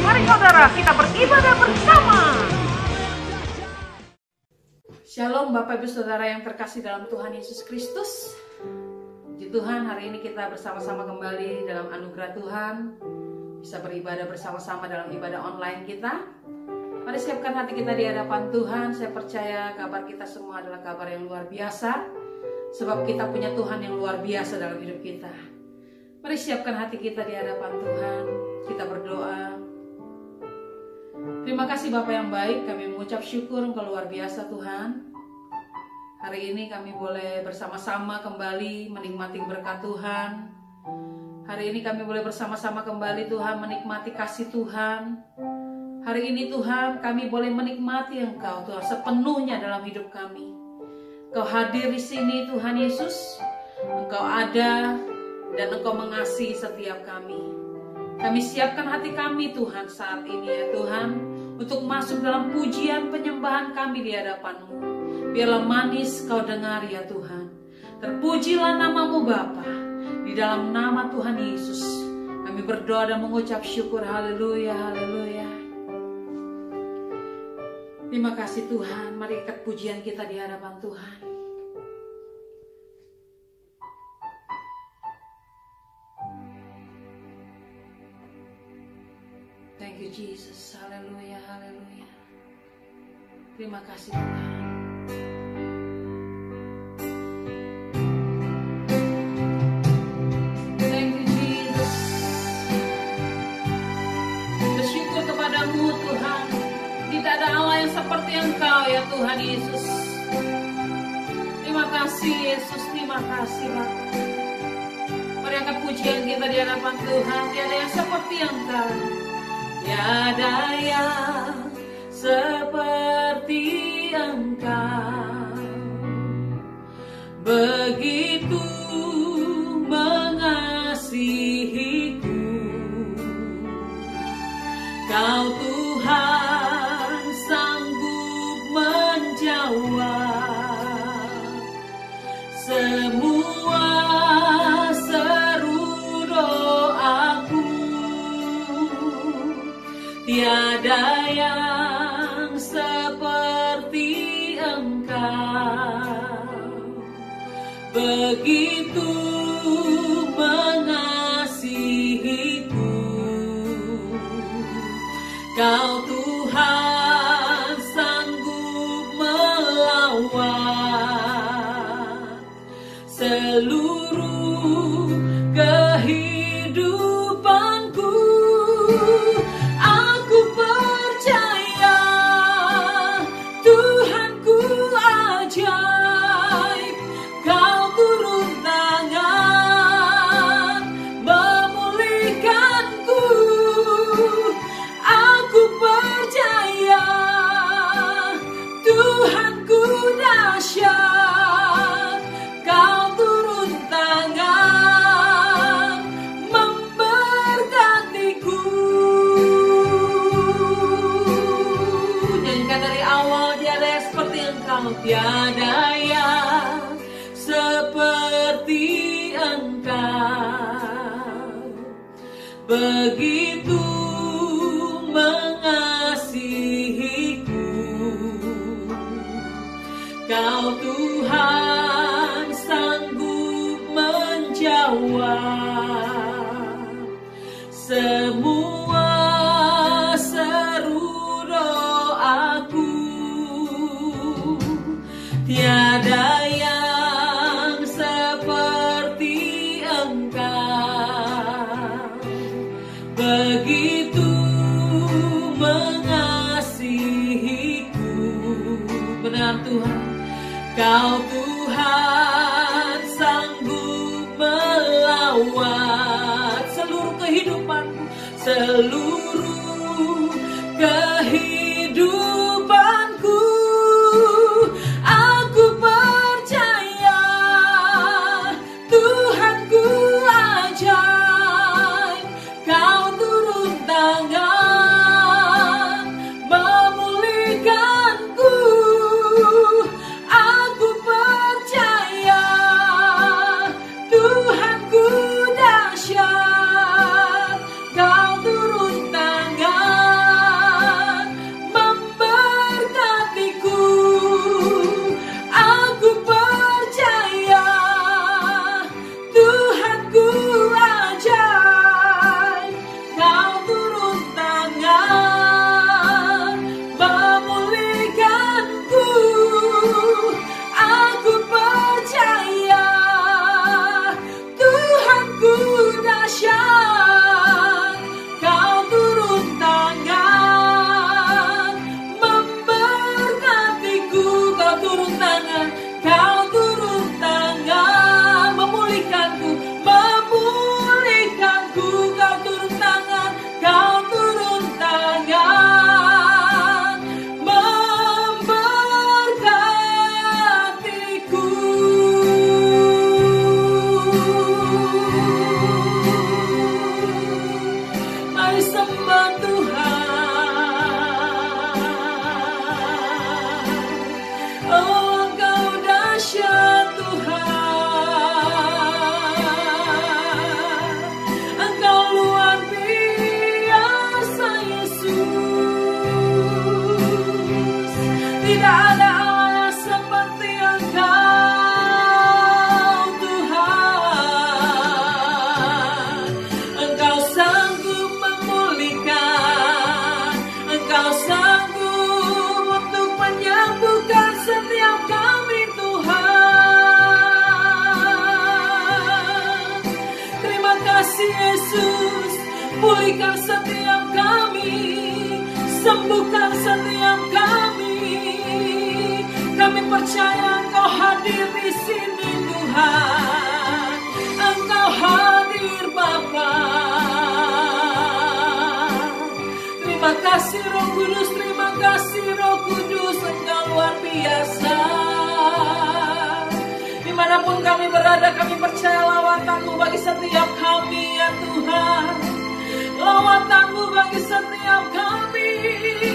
Mari saudara, kita beribadah bersama. Shalom Bapak Ibu Saudara yang terkasih dalam Tuhan Yesus Kristus. Puji Tuhan, hari ini kita bersama-sama kembali dalam anugerah Tuhan, bisa beribadah bersama-sama dalam ibadah online kita. Mari siapkan hati kita di hadapan Tuhan. Saya percaya kabar kita semua adalah kabar yang luar biasa, sebab kita punya Tuhan yang luar biasa dalam hidup kita. Mari siapkan hati kita di hadapan Tuhan. Kita berdoa. Terima kasih Bapa yang baik, kami mengucap syukur Engkau luar biasa Tuhan. Hari ini kami boleh bersama-sama kembali menikmati berkat Tuhan. Hari ini kami boleh bersama-sama kembali Tuhan menikmati kasih Tuhan. Hari ini Tuhan kami boleh menikmati Engkau Tuhan sepenuhnya dalam hidup kami. Engkau hadir di sini Tuhan Yesus. Engkau ada dan Engkau mengasihi setiap kami. Kami siapkan hati kami Tuhan saat ini ya Tuhan, untuk masuk dalam pujian penyembahan kami di hadapan-Mu. Biarlah manis Kau dengar ya Tuhan. Terpujilah nama-Mu Bapa. Di dalam nama Tuhan Yesus kami berdoa dan mengucap syukur. Haleluya, haleluya. Terima kasih Tuhan. Mari ikat pujian kita di hadapan Tuhan. Thank you Jesus, haleluya, haleluya. Terima kasih Tuhan. Thank you Jesus. Bersyukur kepadamu Tuhan. Tidak ada Allah yang seperti Engkau ya Tuhan Yesus. Terima kasih Yesus, terima kasih Bapa. Mari angkat pujian kita di hadapan Tuhan. Tiada yang seperti Engkau. Tiada yang seperti Engkau, begitu mengasihiku. Kau Tuhan sanggup menjawab semua seru doaku. Tiada yang seperti Engkau, begitu mengasihiku. Kau Tuhan sanggup melawat seluruh kehidupanku. Tiada yang seperti Engkau, begitu mengasihiku. Kau Tuhan sanggup menjawab semua seru doaku. Tiada yang seperti Engkau, begitu mengasihiku. Benar Tuhan, Kau Tuhan sanggup melawat seluruh kehidupanku, seluruh kehidupanku. Aku percaya Tuhanku ajaib, Kau turun tangan memulihkanku. Aku percaya Tuhanku dahsyat, Kau turun tangan memberkatiku. Aku percaya Tuhanku ajaib, Kau turun tangan memulihkanku. Aku percaya Tuhanku dahsyat, Kau turun tangan memberkatiku. Kau turun tangan, Kau turun tangan memulihkanku, memulihkanku. Kau turun tangan, Kau turun tangan memberkatiku. Mari sembah Tuhan. Oh, Engkau dahsyat Tuhan, Engkau luar biasa Yesus. Tidak ada Allah seperti Engkau Tuhan. Engkau sanggup memulihkan, Engkau sanggup untuk menyembuhkan setiap kami Tuhan. Terima kasih Yesus, pulihkan setiap kami, sembuhkan setiap kami. Kami percaya Engkau hadir di sini Tuhan, Engkau hadir Bapa. Terima kasih Roh Kudus, terima kasih Roh Kudus, Engkau luar biasa. Dimanapun kami berada, kami percaya lawatan-Mu bagi setiap kami ya Tuhan. Lawatan-Mu bagi setiap kami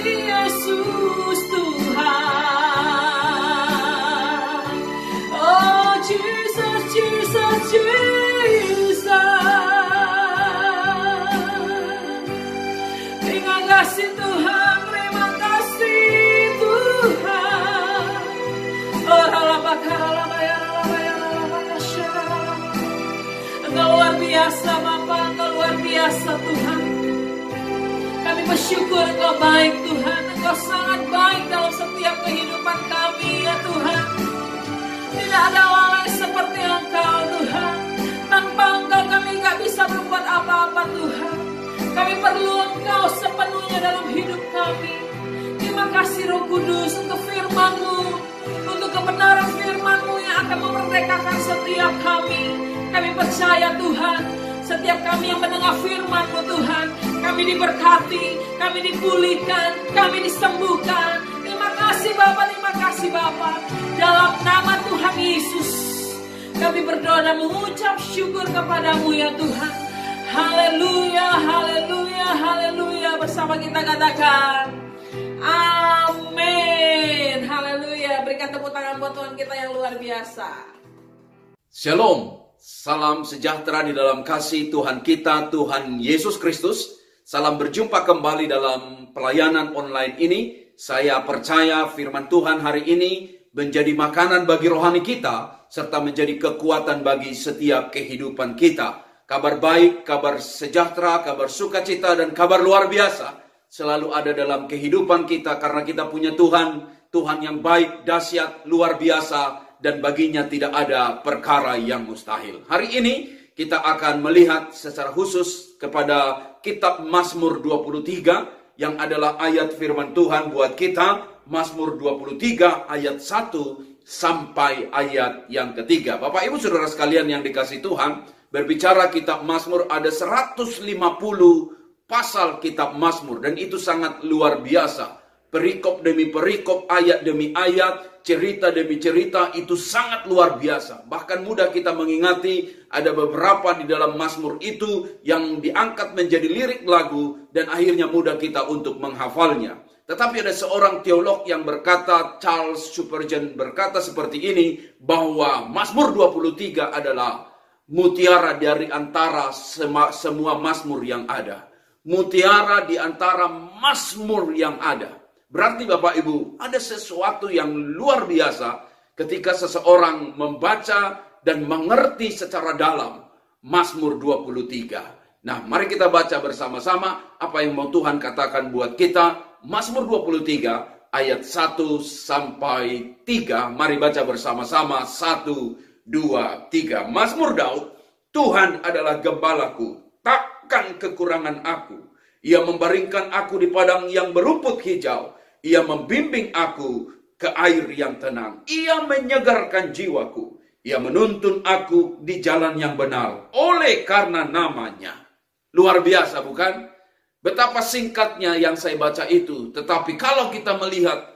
Yesus Tuhan. Oh Jesus, Jesus, Jesus. Terima kasih Tuhan, terima kasih Tuhan. Engkau luar biasa Bapa, Engkau luar biasa Tuhan. Kami bersyukur Engkau baik Tuhan, Engkau sangat baik dalam setiap kehidupan kami ya Tuhan. Tidak ada orang lain seperti Engkau Tuhan. Tanpa Engkau kami gak bisa berbuat apa-apa Tuhan. Kami perlu Engkau sepenuhnya dalam hidup kami. Terima kasih Roh Kudus untuk firman-Mu, untuk kebenaran firman-Mu yang akan memerdekakan setiap kami. Kami percaya Tuhan, setiap kami yang mendengar firman-Mu Tuhan, kami diberkati, kami dipulihkan, kami disembuhkan. Terima kasih Bapa, terima kasih Bapa. Dalam nama Tuhan Yesus, kami berdoa dan mengucap syukur kepadamu ya Tuhan. Haleluya, haleluya, haleluya. Bersama kita katakan amin. Haleluya. Berikan tepuk tangan buat Tuhan kita yang luar biasa. Shalom. Salam sejahtera di dalam kasih Tuhan kita, Tuhan Yesus Kristus. Salam berjumpa kembali dalam pelayanan online ini. Saya percaya firman Tuhan hari ini menjadi makanan bagi rohani kita, serta menjadi kekuatan bagi setiap kehidupan kita. Kabar baik, kabar sejahtera, kabar sukacita, dan kabar luar biasa selalu ada dalam kehidupan kita karena kita punya Tuhan, Tuhan yang baik, dahsyat, luar biasa, dan baginya tidak ada perkara yang mustahil. Hari ini kita akan melihat secara khusus kepada kitab Mazmur 23 yang adalah ayat firman Tuhan buat kita. Mazmur 23 ayat 1 sampai ayat yang ketiga. Bapak Ibu Saudara sekalian yang dikasihi Tuhan, berbicara kitab Mazmur ada 150 pasal kitab Mazmur, dan itu sangat luar biasa. Perikop demi perikop, ayat demi ayat, cerita demi cerita, itu sangat luar biasa. Bahkan mudah kita mengingati ada beberapa di dalam Mazmur itu yang diangkat menjadi lirik lagu dan akhirnya mudah kita untuk menghafalnya. Tetapi ada seorang teolog yang berkata, Charles Spurgeon berkata seperti ini, bahwa Mazmur 23 adalah mutiara dari antara semua Mazmur yang ada. Mutiara di antara Mazmur yang ada. Berarti Bapak Ibu, ada sesuatu yang luar biasa ketika seseorang membaca dan mengerti secara dalam Mazmur 23. Nah, mari kita baca bersama-sama apa yang mau Tuhan katakan buat kita. Mazmur 23 ayat 1 sampai 3. Mari baca bersama-sama. 1, 2, 3. Mazmur Daud. Tuhan adalah gembalaku, takkan kekurangan aku. Ia membaringkan aku di padang yang berumput hijau. Ia membimbing aku ke air yang tenang. Ia menyegarkan jiwaku. Ia menuntun aku di jalan yang benar oleh karena namanya. Luar biasa bukan? Betapa singkatnya yang saya baca itu. Tetapi kalau kita melihat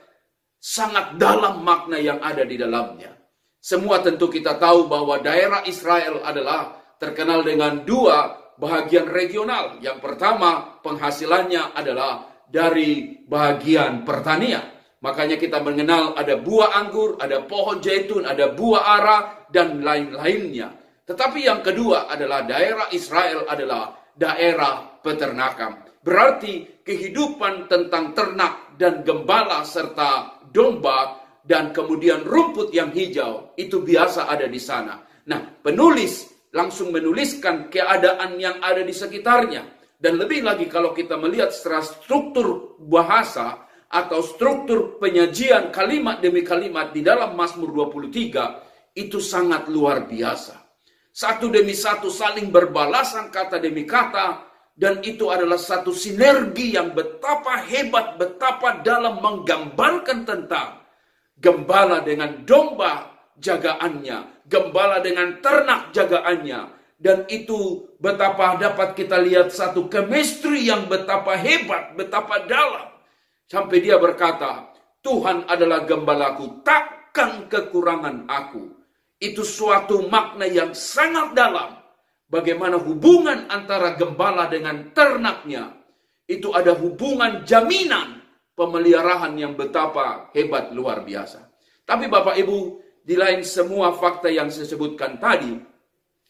sangat dalam makna yang ada di dalamnya. Semua tentu kita tahu bahwa daerah Israel adalah terkenal dengan dua bahagian regional. Yang pertama, penghasilannya adalah dari bahagian pertanian. Makanya kita mengenal ada buah anggur, ada pohon zaitun, ada buah ara, dan lain-lainnya. Tetapi yang kedua adalah daerah Israel adalah daerah peternakan. Berarti kehidupan tentang ternak dan gembala serta domba dan kemudian rumput yang hijau itu biasa ada di sana. Nah, penulis langsung menuliskan keadaan yang ada di sekitarnya. Dan lebih lagi kalau kita melihat secara struktur bahasa atau struktur penyajian kalimat demi kalimat di dalam Mazmur 23 itu sangat luar biasa. Satu demi satu saling berbalasan kata demi kata, dan itu adalah satu sinergi yang betapa hebat, betapa dalam menggambarkan tentang gembala dengan domba jagaannya, gembala dengan ternak jagaannya. Dan itu betapa dapat kita lihat satu chemistry yang betapa hebat, betapa dalam. Sampai dia berkata, Tuhan adalah gembalaku, takkan kekurangan aku. Itu suatu makna yang sangat dalam. Bagaimana hubungan antara gembala dengan ternaknya. Itu ada hubungan jaminan pemeliharaan yang betapa hebat luar biasa. Tapi Bapak Ibu, di lain semua fakta yang saya sebutkan tadi,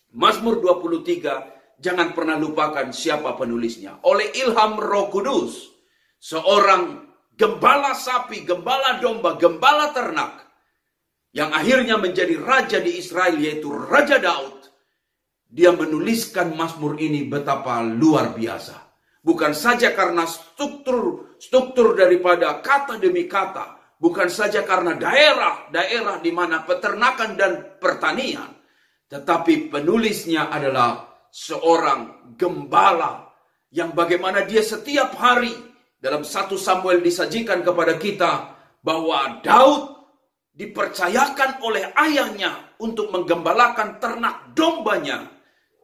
Mazmur 23, jangan pernah lupakan siapa penulisnya. Oleh ilham Roh Kudus, seorang gembala sapi, gembala domba, gembala ternak, yang akhirnya menjadi raja di Israel, yaitu Raja Daud. Dia menuliskan Mazmur ini betapa luar biasa. Bukan saja karena struktur daripada kata demi kata, bukan saja karena daerah di mana peternakan dan pertanian, tetapi penulisnya adalah seorang gembala yang bagaimana dia setiap hari dalam 1 Samuel disajikan kepada kita bahwa Daud dipercayakan oleh ayahnya untuk menggembalakan ternak dombanya,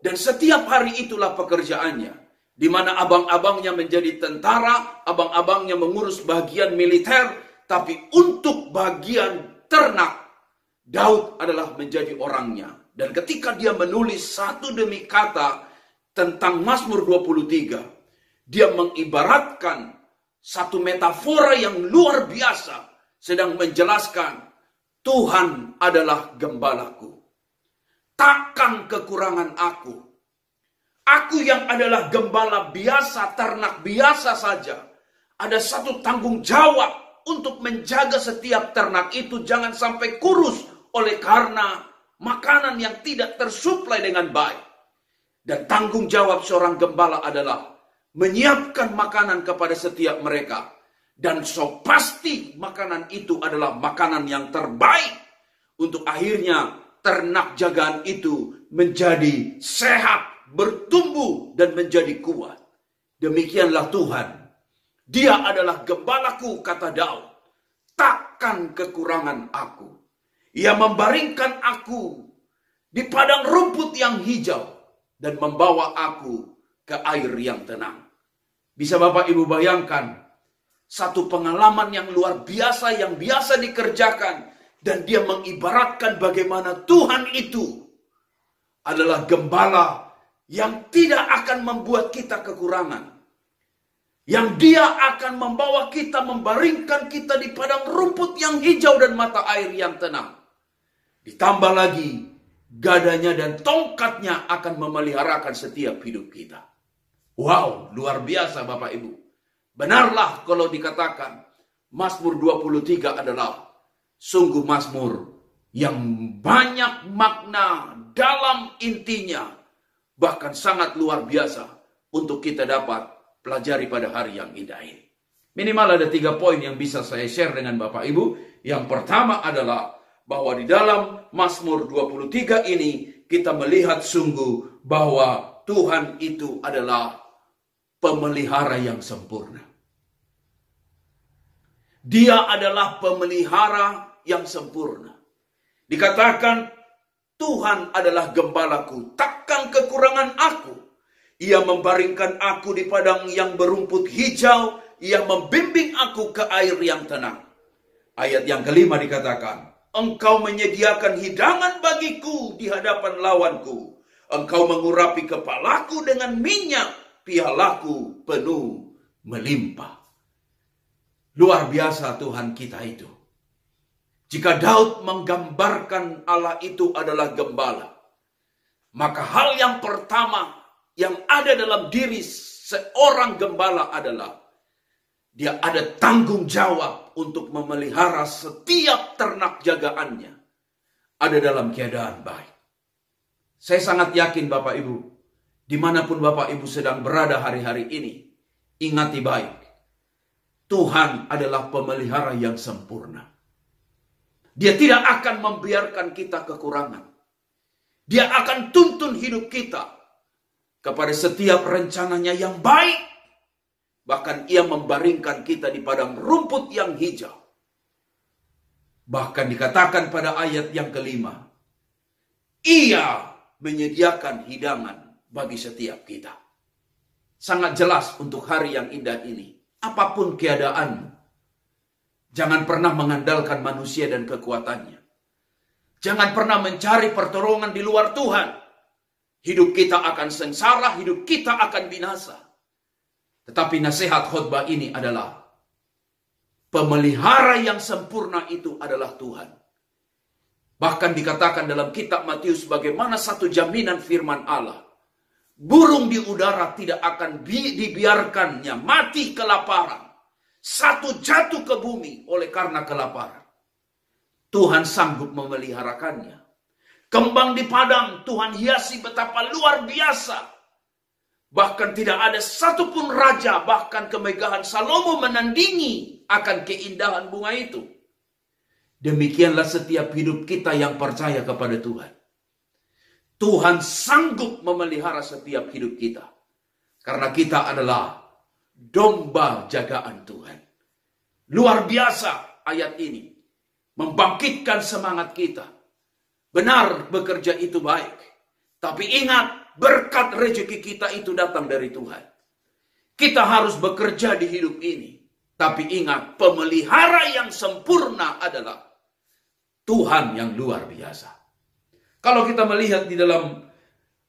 dan setiap hari itulah pekerjaannya, di mana abang-abangnya menjadi tentara, abang-abangnya mengurus bagian militer, tapi untuk bagian ternak Daud adalah menjadi orangnya. Dan ketika dia menulis satu demi kata tentang Mazmur 23, dia mengibaratkan satu metafora yang luar biasa, sedang menjelaskan Tuhan adalah gembalaku, takkan kekurangan aku. Aku yang adalah gembala biasa, ternak biasa saja, ada satu tanggung jawab untuk menjaga setiap ternak itu jangan sampai kurus oleh karena makanan yang tidak tersuplai dengan baik. Dan tanggung jawab seorang gembala adalah menyiapkan makanan kepada setiap mereka. Dan so pasti makanan itu adalah makanan yang terbaik. Untuk akhirnya ternak jagaan itu menjadi sehat, bertumbuh, dan menjadi kuat. Demikianlah Tuhan. Dia adalah gembalaku, kata Daud. Takkan kekurangan aku. Ia membaringkan aku di padang rumput yang hijau dan membawa aku ke air yang tenang. Bisa Bapak Ibu bayangkan satu pengalaman yang luar biasa yang biasa dikerjakan, dan dia mengibaratkan bagaimana Tuhan itu adalah gembala yang tidak akan membuat kita kekurangan. Yang dia akan membawa kita, membaringkan kita di padang rumput yang hijau dan mata air yang tenang. Ditambah lagi, gadanya dan tongkatnya akan memeliharakan setiap hidup kita. Wow, luar biasa Bapak Ibu. Benarlah kalau dikatakan Mazmur 23 adalah sungguh Mazmur yang banyak makna dalam intinya. Bahkan sangat luar biasa untuk kita dapat pelajari pada hari yang indah ini. Minimal ada 3 poin yang bisa saya share dengan Bapak Ibu. Yang pertama adalah bahwa di dalam Mazmur 23 ini kita melihat sungguh bahwa Tuhan itu adalah pemelihara yang sempurna. Dia adalah pemelihara yang sempurna. Dikatakan Tuhan adalah gembalaku, takkan kekurangan aku. Ia membaringkan aku di padang yang berumput hijau, ia membimbing aku ke air yang tenang. Ayat yang kelima dikatakan, Engkau menyediakan hidangan bagiku di hadapan lawanku. Engkau mengurapi kepalaku dengan minyak, pialaku penuh melimpah. Luar biasa Tuhan kita itu. Jika Daud menggambarkan Allah itu adalah gembala, maka hal yang pertama yang ada dalam diri seorang gembala adalah dia ada tanggung jawab untuk memelihara setiap ternak jagaannya ada dalam keadaan baik. Saya sangat yakin Bapak Ibu, dimanapun Bapak Ibu sedang berada hari-hari ini, ingati baik, Tuhan adalah pemelihara yang sempurna. Dia tidak akan membiarkan kita kekurangan. Dia akan tuntun hidup kita kepada setiap rencananya yang baik. Bahkan ia membaringkan kita di padang rumput yang hijau. Bahkan dikatakan pada ayat yang kelima, ia menyediakan hidangan bagi setiap kita. Sangat jelas untuk hari yang indah ini. Apapun keadaanmu, jangan pernah mengandalkan manusia dan kekuatannya. Jangan pernah mencari pertolongan di luar Tuhan. Hidup kita akan sengsara, hidup kita akan binasa. Tetapi nasihat khotbah ini adalah pemelihara yang sempurna itu adalah Tuhan. Bahkan dikatakan dalam kitab Matius bagaimana satu jaminan firman Allah. Burung di udara tidak akan dibiarkannya mati kelaparan. Satu jatuh ke bumi oleh karena kelaparan. Tuhan sanggup memeliharakannya. Kembang di padang Tuhan hiasi betapa luar biasa. Bahkan tidak ada satupun raja, bahkan kemegahan Salomo menandingi akan keindahan bunga itu. Demikianlah setiap hidup kita yang percaya kepada Tuhan. Tuhan sanggup memelihara setiap hidup kita. Karena kita adalah domba jagaan Tuhan. Luar biasa ayat ini. Membangkitkan semangat kita. Benar bekerja itu baik. Tapi ingat, berkat rezeki kita itu datang dari Tuhan. Kita harus bekerja di hidup ini. Tapi ingat, pemelihara yang sempurna adalah Tuhan yang luar biasa. Kalau kita melihat di dalam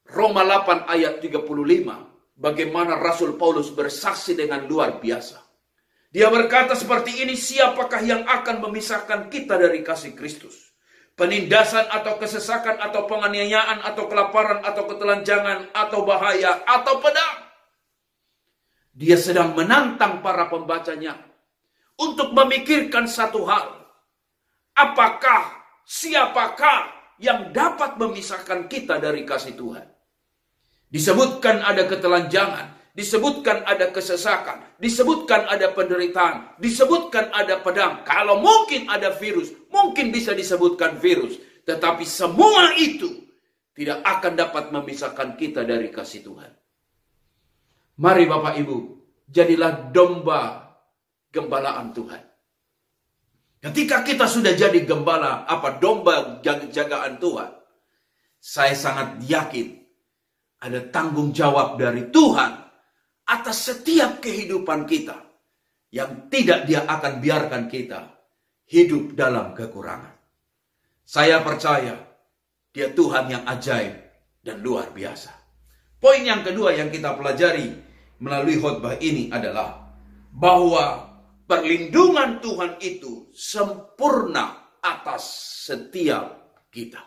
Roma 8 ayat 35, bagaimana Rasul Paulus bersaksi dengan luar biasa. Dia berkata seperti ini, siapakah yang akan memisahkan kita dari kasih Kristus? Penindasan atau kesesakan atau penganiayaan atau kelaparan atau ketelanjangan atau bahaya atau pedang. Dia sedang menantang para pembacanya untuk memikirkan satu hal. Apakah, siapakah yang dapat memisahkan kita dari kasih Tuhan? Disebutkan ada ketelanjangan, disebutkan ada kesesakan, disebutkan ada penderitaan, disebutkan ada pedang. Kalau mungkin ada virus, mungkin bisa disebutkan virus. Tetapi semua itu tidak akan dapat memisahkan kita dari kasih Tuhan. Mari Bapak Ibu, jadilah domba gembalaan Tuhan. Ketika kita sudah jadi gembala, domba jagaan Tuhan, saya sangat yakin ada tanggung jawab dari Tuhan atas setiap kehidupan kita, yang tidak Dia akan biarkan kita hidup dalam kekurangan. Saya percaya Dia Tuhan yang ajaib dan luar biasa. Poin yang kedua yang kita pelajari melalui khotbah ini adalah bahwa perlindungan Tuhan itu sempurna atas setiap kita.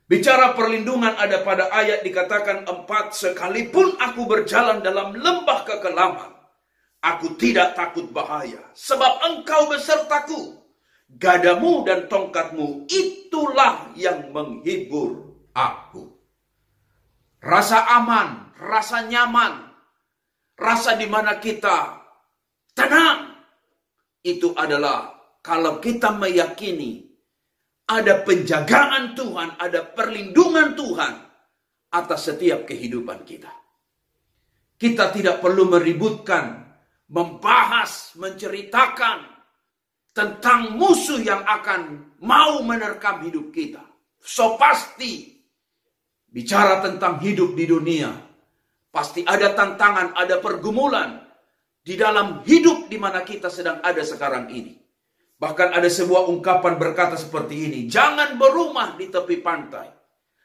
Bicara perlindungan, ada pada ayat dikatakan 4, sekalipun aku berjalan dalam lembah kekelaman, aku tidak takut bahaya, sebab Engkau besertaku. Gadamu dan tongkatmu itulah yang menghibur aku. Rasa aman, rasa nyaman, rasa di mana kita tenang, itu adalah kalau kita meyakini ada penjagaan Tuhan, ada perlindungan Tuhan atas setiap kehidupan kita. Kita tidak perlu meributkan, membahas, menceritakan tentang musuh yang akan mau menerkam hidup kita. So pasti bicara tentang hidup di dunia, pasti ada tantangan, ada pergumulan di dalam hidup di mana kita sedang ada sekarang ini. Bahkan ada sebuah ungkapan berkata seperti ini, jangan berumah di tepi pantai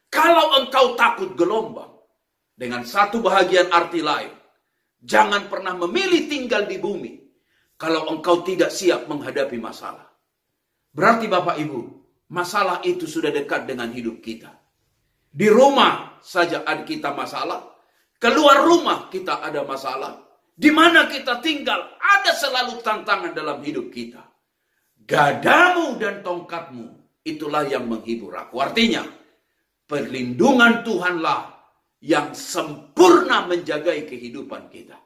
kalau engkau takut gelombang. Dengan satu bahagian arti lain, jangan pernah memilih tinggal di bumi kalau engkau tidak siap menghadapi masalah. Berarti Bapak Ibu, masalah itu sudah dekat dengan hidup kita. Di rumah saja ada kita masalah, keluar rumah kita ada masalah, di mana kita tinggal ada selalu tantangan dalam hidup kita. Gadamu dan tongkatmu itulah yang menghibur aku. Artinya, perlindungan Tuhanlah yang sempurna menjagai kehidupan kita.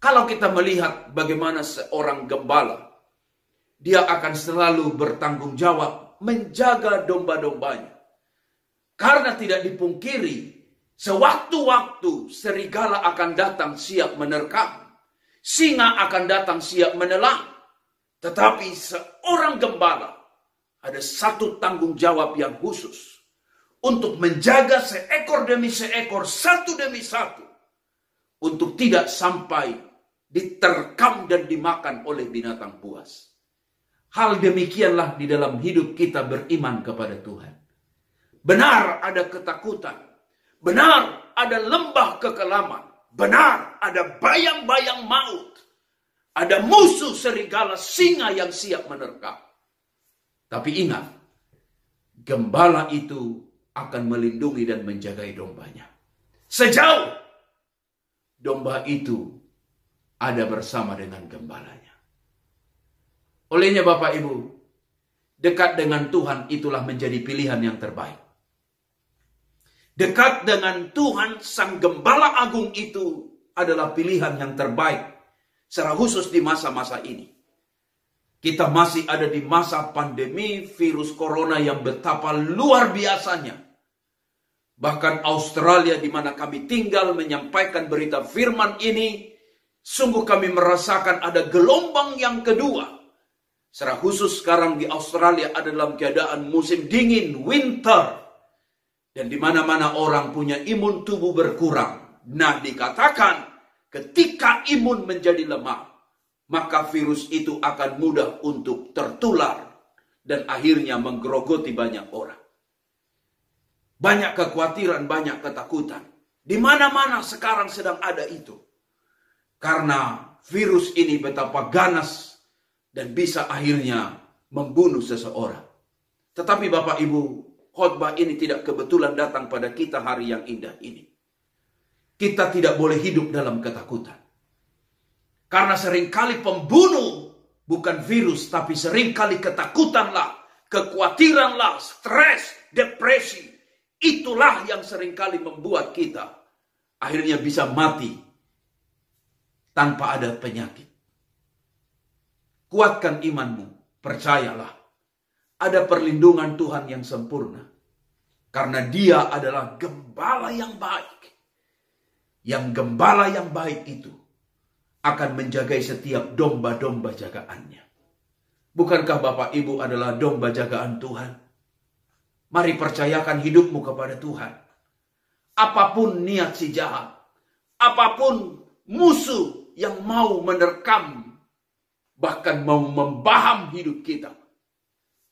Kalau kita melihat bagaimana seorang gembala, dia akan selalu bertanggung jawab menjaga domba-dombanya. Karena tidak dipungkiri, sewaktu-waktu serigala akan datang siap menerkam, singa akan datang siap menelan. Tetapi seorang gembala ada satu tanggung jawab yang khusus untuk menjaga seekor demi seekor, satu demi satu, untuk tidak sampai diterkam dan dimakan oleh binatang buas. Hal demikianlah di dalam hidup kita beriman kepada Tuhan. Benar ada ketakutan, benar ada lembah kekelaman, benar ada bayang-bayang maut, ada musuh serigala singa yang siap menerkam. Tapi ingat, gembala itu akan melindungi dan menjagai dombanya. Sejauh domba itu ada bersama dengan gembalanya. Olehnya Bapak Ibu, dekat dengan Tuhan itulah menjadi pilihan yang terbaik. Dekat dengan Tuhan, Sang Gembala Agung itu adalah pilihan yang terbaik. Secara khusus di masa-masa ini. Kita masih ada di masa pandemi virus corona yang betapa luar biasanya. Bahkan Australia di mana kami tinggal menyampaikan berita firman ini, sungguh kami merasakan ada gelombang yang kedua. Secara khusus sekarang di Australia ada dalam keadaan musim dingin, winter. Dan di mana-mana orang punya imun tubuh berkurang. Nah, dikatakan ketika imun menjadi lemah, maka virus itu akan mudah untuk tertular dan akhirnya menggerogoti banyak orang. Banyak kekhawatiran, banyak ketakutan. Di mana-mana sekarang sedang ada itu. Karena virus ini betapa ganas dan bisa akhirnya membunuh seseorang. Tetapi Bapak Ibu, khotbah ini tidak kebetulan datang pada kita hari yang indah ini. Kita tidak boleh hidup dalam ketakutan. Karena seringkali pembunuh bukan virus, tapi seringkali ketakutanlah, kekhawatiranlah, stres, depresi. Itulah yang seringkali membuat kita akhirnya bisa mati tanpa ada penyakit. Kuatkan imanmu, percayalah. Ada perlindungan Tuhan yang sempurna. Karena Dia adalah gembala yang baik. Yang gembala yang baik itu akan menjaga setiap domba-domba jagaannya. Bukankah Bapak Ibu adalah domba jagaan Tuhan? Mari percayakan hidupmu kepada Tuhan. Apapun niat si jahat, apapun musuh yang mau menerkam, bahkan mau membaham hidup kita.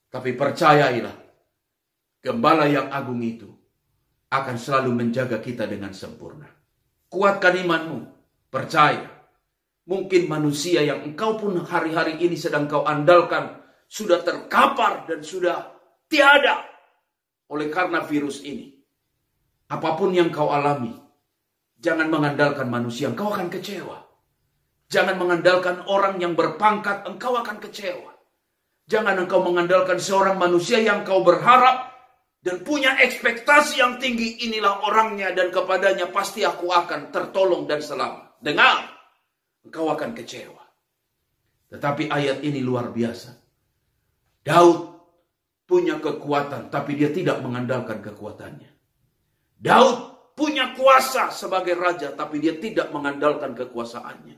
Tapi percayailah, Gembala yang agung itu akan selalu menjaga kita dengan sempurna. Kuatkan imanmu, percaya. Mungkin manusia yang engkau pun hari-hari ini sedang kau andalkan sudah terkapar dan sudah tiada oleh karena virus ini. Apapun yang kau alami, jangan mengandalkan manusia, engkau akan kecewa. Jangan mengandalkan orang yang berpangkat, engkau akan kecewa. Jangan engkau mengandalkan seorang manusia yang kau berharap dan punya ekspektasi yang tinggi, inilah orangnya dan kepadanya pasti aku akan tertolong dan selamat. Dengar, engkau akan kecewa. Tetapi ayat ini luar biasa. Daud punya kekuatan, tapi dia tidak mengandalkan kekuatannya. Daud punya kuasa sebagai raja, tapi dia tidak mengandalkan kekuasaannya.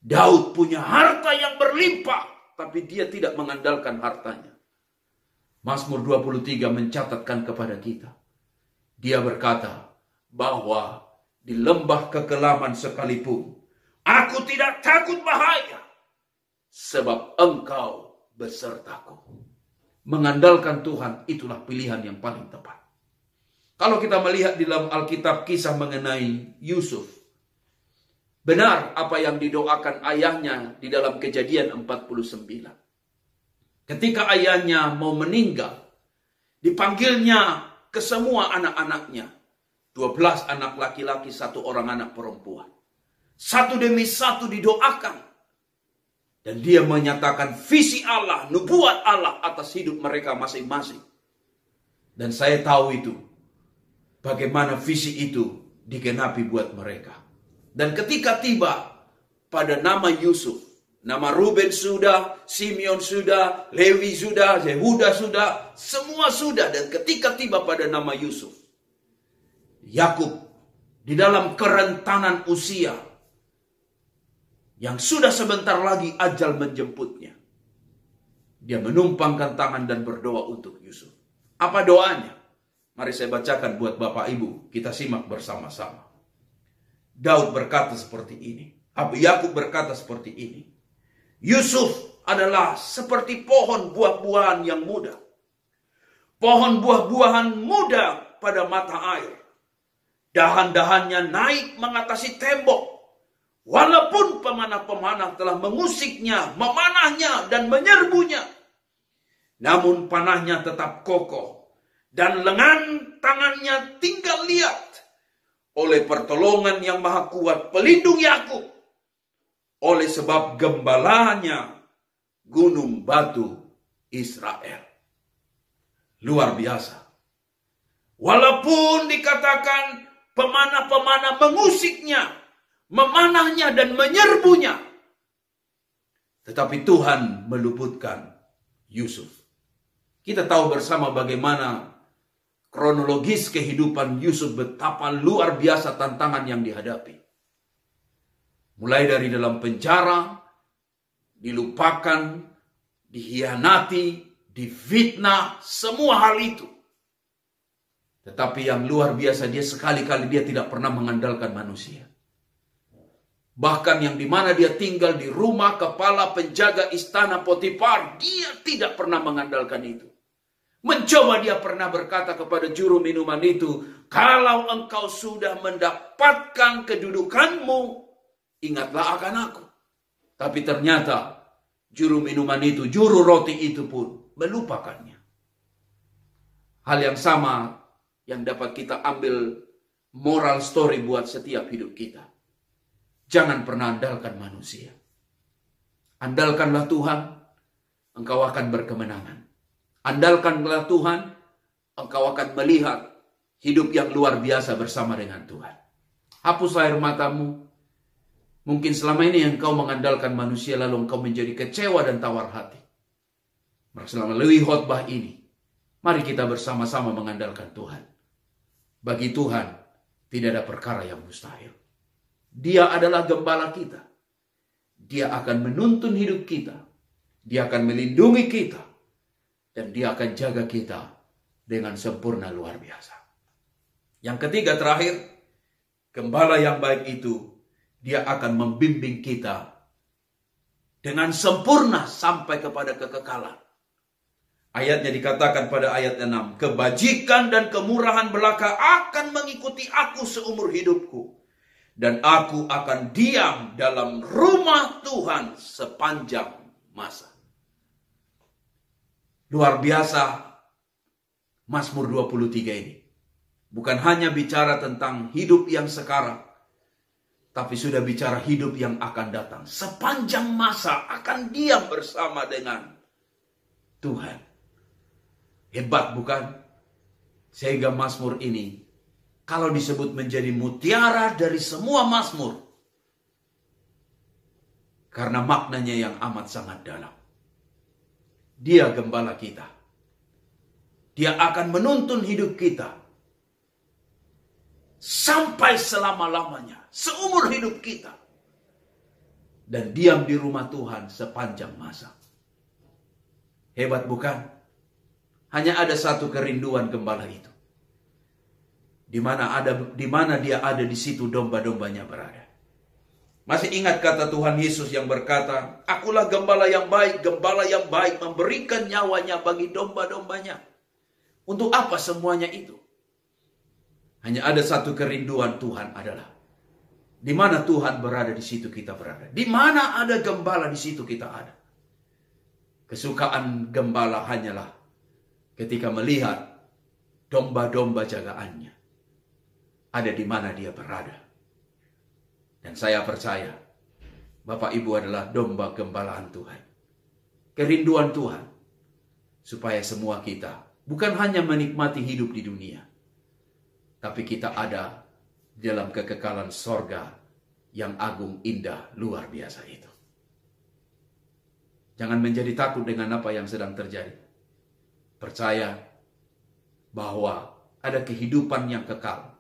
Daud punya harta yang berlimpah, tapi dia tidak mengandalkan hartanya. Mazmur 23 mencatatkan kepada kita. Dia berkata bahwa di lembah kekelaman sekalipun, aku tidak takut bahaya, sebab engkau besertaku. Mengandalkan Tuhan itulah pilihan yang paling tepat. Kalau kita melihat di dalam Alkitab kisah mengenai Yusuf, benar apa yang didoakan ayahnya di dalam Kejadian 49. Ketika ayahnya mau meninggal, dipanggilnya ke semua anak-anaknya. 12 anak laki-laki, 1 orang anak perempuan. Satu demi satu didoakan. Dan dia menyatakan visi Allah, nubuat Allah atas hidup mereka masing-masing. Dan saya tahu itu. Bagaimana visi itu digenapi buat mereka. Dan ketika tiba pada nama Yusuf, nama Ruben sudah, Simeon sudah, Lewi sudah, Yehuda sudah, semua sudah. Dan ketika tiba pada nama Yusuf, Yakub di dalam kerentanan usia yang sudah sebentar lagi ajal menjemputnya, dia menumpangkan tangan dan berdoa untuk Yusuf. Apa doanya? Mari saya bacakan buat Bapak Ibu, kita simak bersama-sama. Daud berkata seperti ini. Yakub berkata seperti ini. Yusuf adalah seperti pohon buah-buahan yang muda. Pohon buah-buahan muda pada mata air. Dahan-dahannya naik mengatasi tembok. Walaupun pemanah-pemanah telah mengusiknya, memanahnya dan menyerbunya, namun panahnya tetap kokoh. Dan lengan tangannya tinggal lihat. Oleh pertolongan yang maha kuat pelindung Yakub. Oleh sebab gembalanya gunung batu Israel. Luar biasa. Walaupun dikatakan pemanah-pemanah mengusiknya, memanahnya dan menyerbunya, tetapi Tuhan meluputkan Yusuf. Kita tahu bersama bagaimana kronologis kehidupan Yusuf, betapa luar biasa tantangan yang dihadapi. Mulai dari dalam penjara, dilupakan, dihianati, difitnah, semua hal itu. Tetapi yang luar biasa, dia sekali-kali dia tidak pernah mengandalkan manusia. Bahkan yang dimana dia tinggal di rumah kepala penjaga istana Potifar, dia tidak pernah mengandalkan itu. Mencoba dia pernah berkata kepada juru minuman itu, kalau engkau sudah mendapatkan kedudukanmu, ingatlah akan aku. Tapi ternyata juru minuman itu, juru roti itu pun melupakannya. Hal yang sama yang dapat kita ambil moral story buat setiap hidup kita. Jangan pernah andalkan manusia. Andalkanlah Tuhan, engkau akan berkemenangan. Andalkanlah Tuhan, engkau akan melihat hidup yang luar biasa bersama dengan Tuhan. Hapus air matamu. Mungkin selama ini engkau mengandalkan manusia, lalu engkau menjadi kecewa dan tawar hati. Melalui khotbah ini, mari kita bersama-sama mengandalkan Tuhan. Bagi Tuhan, tidak ada perkara yang mustahil. Dia adalah gembala kita. Dia akan menuntun hidup kita. Dia akan melindungi kita. Dan dia akan jaga kita dengan sempurna luar biasa. Yang ketiga terakhir, gembala yang baik itu, dia akan membimbing kita dengan sempurna sampai kepada kekekalan. Ayatnya dikatakan pada ayat 6, kebajikan dan kemurahan belaka akan mengikuti aku seumur hidupku. Dan aku akan diam dalam rumah Tuhan sepanjang masa. Luar biasa Mazmur 23 ini. Bukan hanya bicara tentang hidup yang sekarang, tapi sudah bicara hidup yang akan datang. Sepanjang masa akan diam bersama dengan Tuhan. Hebat bukan? Sehingga Mazmur ini, kalau disebut menjadi mutiara dari semua Mazmur, karena maknanya yang amat sangat dalam. Dia gembala kita. Dia akan menuntun hidup kita sampai selama-lamanya, seumur hidup kita. Dan diam di rumah Tuhan sepanjang masa. Hebat bukan? Hanya ada satu kerinduan gembala itu. Di mana dia ada, di situ domba-dombanya berada. Masih ingat kata Tuhan Yesus yang berkata, akulah gembala yang baik memberikan nyawanya bagi domba-dombanya. Untuk apa semuanya itu? Hanya ada satu kerinduan Tuhan adalah, di mana Tuhan berada, di situ kita berada. Di mana ada gembala, di situ kita ada. Kesukaan gembala hanyalah ketika melihat domba-domba jagaannya ada di mana dia berada. Dan saya percaya Bapak Ibu adalah domba gembalaan Tuhan. Kerinduan Tuhan supaya semua kita bukan hanya menikmati hidup di dunia, tapi kita ada dalam kekekalan sorga yang agung, indah, luar biasa itu. Jangan menjadi takut dengan apa yang sedang terjadi. Percaya bahwa ada kehidupan yang kekal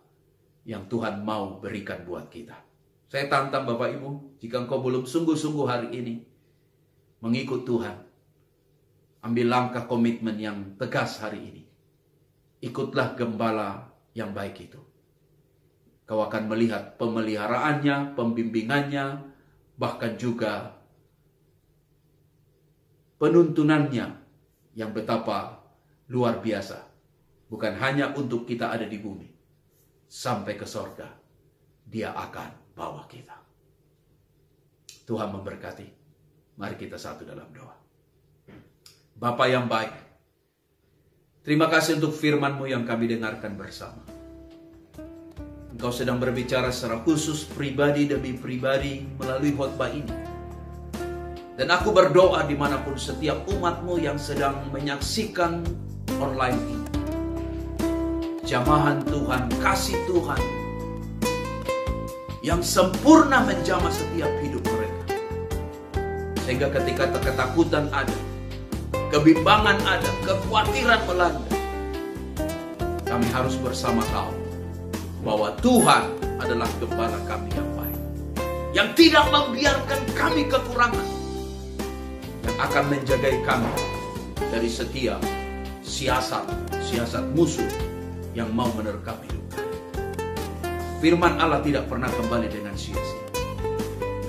yang Tuhan mau berikan buat kita. Saya tantang Bapak Ibu, jika engkau belum sungguh-sungguh hari ini mengikut Tuhan, ambil langkah komitmen yang tegas hari ini. Ikutlah gembala yang baik itu. Kau akan melihat pemeliharaannya, pembimbingannya, bahkan juga penuntunannya yang betapa luar biasa. Bukan hanya untuk kita ada di bumi, sampai ke sorga, dia akan bawa kita. Tuhan memberkati. Mari kita satu dalam doa. Bapa yang baik, terima kasih untuk firman-Mu yang kami dengarkan bersama. Engkau sedang berbicara secara khusus pribadi demi pribadi melalui khotbah ini. Dan aku berdoa dimanapun setiap umat-Mu yang sedang menyaksikan online ini. Jamahan Tuhan, kasih Tuhan yang sempurna menjamah setiap hidup mereka. Sehingga ketika ketakutan ada, kebimbangan ada, kekhawatiran melanda, kami harus bersama tahu bahwa Tuhan adalah gembala kami yang baik, yang tidak membiarkan kami kekurangan, yang akan menjagai kami dari setiap siasat musuh yang mau menerkam hidup kami. Firman Allah tidak pernah kembali dengan sia-sia.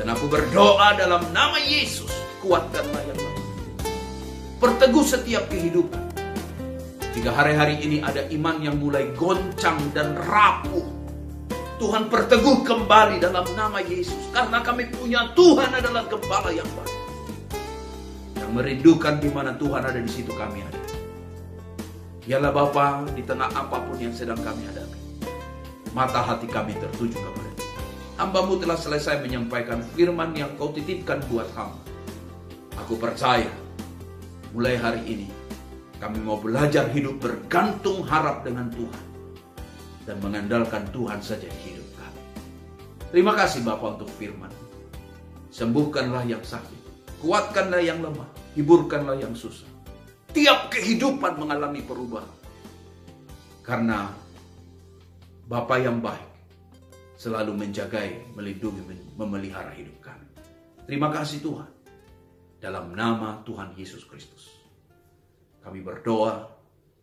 Dan aku berdoa dalam nama Yesus, kuatkanlah yang lemah. Perteguh setiap kehidupan. Jika hari-hari ini ada iman yang mulai goncang dan rapuh, Tuhan perteguh kembali dalam nama Yesus. Karena kami punya Tuhan adalah gembala yang baik, yang merindukan di mana Tuhan ada, di situ kami ada. Dialah Bapa, di tengah apapun yang sedang kami hadapi, mata hati kami tertuju kepada Tuhan. Hamba-Mu telah selesai menyampaikan firman yang Kau titipkan buat hamba. Aku percaya, mulai hari ini, kami mau belajar hidup bergantung harap dengan Tuhan. Dan mengandalkan Tuhan saja di hidup kami. Terima kasih Bapa untuk firman. Sembuhkanlah yang sakit. Kuatkanlah yang lemah. Hiburkanlah yang susah. Tiap kehidupan mengalami perubahan. Karena Bapa yang baik selalu menjagai, melindungi, memelihara hidup kami. Terima kasih Tuhan. Dalam nama Tuhan Yesus Kristus. Kami berdoa,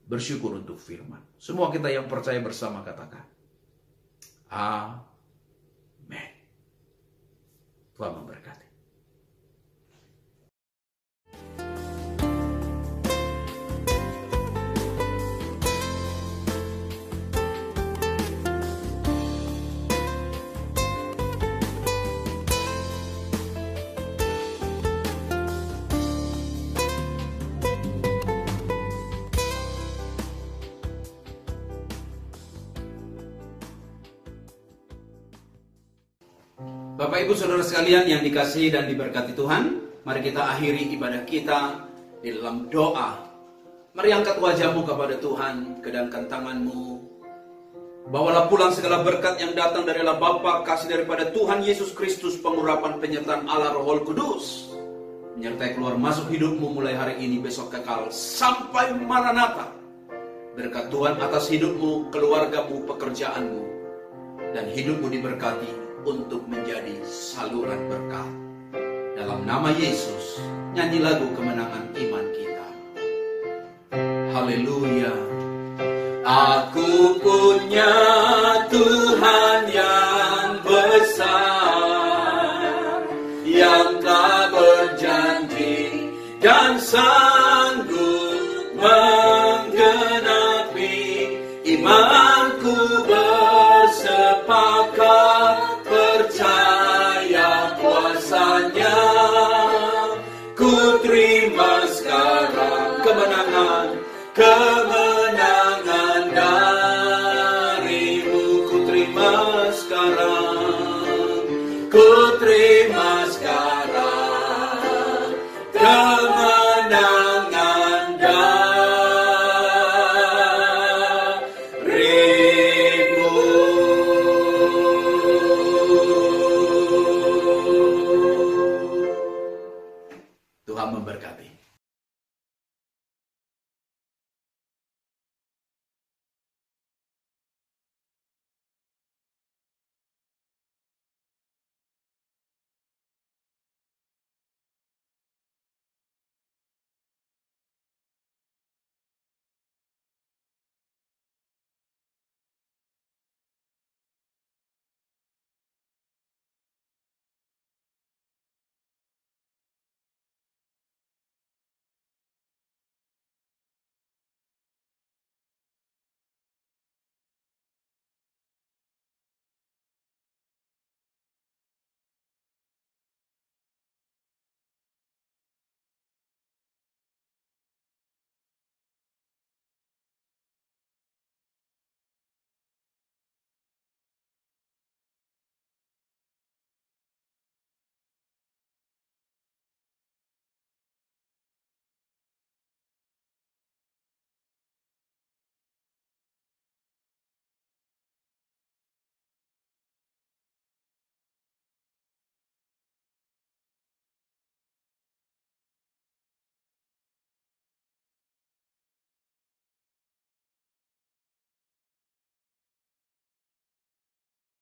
bersyukur untuk firman. Semua kita yang percaya bersama katakan, amin. Tuhan memberkati. Bapak Ibu Saudara sekalian yang dikasihi dan diberkati Tuhan, mari kita akhiri ibadah kita di dalam doa. Mari angkat wajahmu kepada Tuhan, kedangkan tanganmu. Bawalah pulang segala berkat yang datang dari Allah Bapa, kasih daripada Tuhan Yesus Kristus, pengurapan penyertaan Allah Roh Kudus, menyertai keluar masuk hidupmu mulai hari ini, besok kekal, sampai Maranatha. Berkat Tuhan atas hidupmu, keluargamu, pekerjaanmu, dan hidupmu diberkati untuk menjadi saluran berkat. Dalam nama Yesus, nyanyi lagu kemenangan iman kita. Haleluya. Aku punya Tuhan yang besar, yang telah berjanji dan sanggup menggenapi iman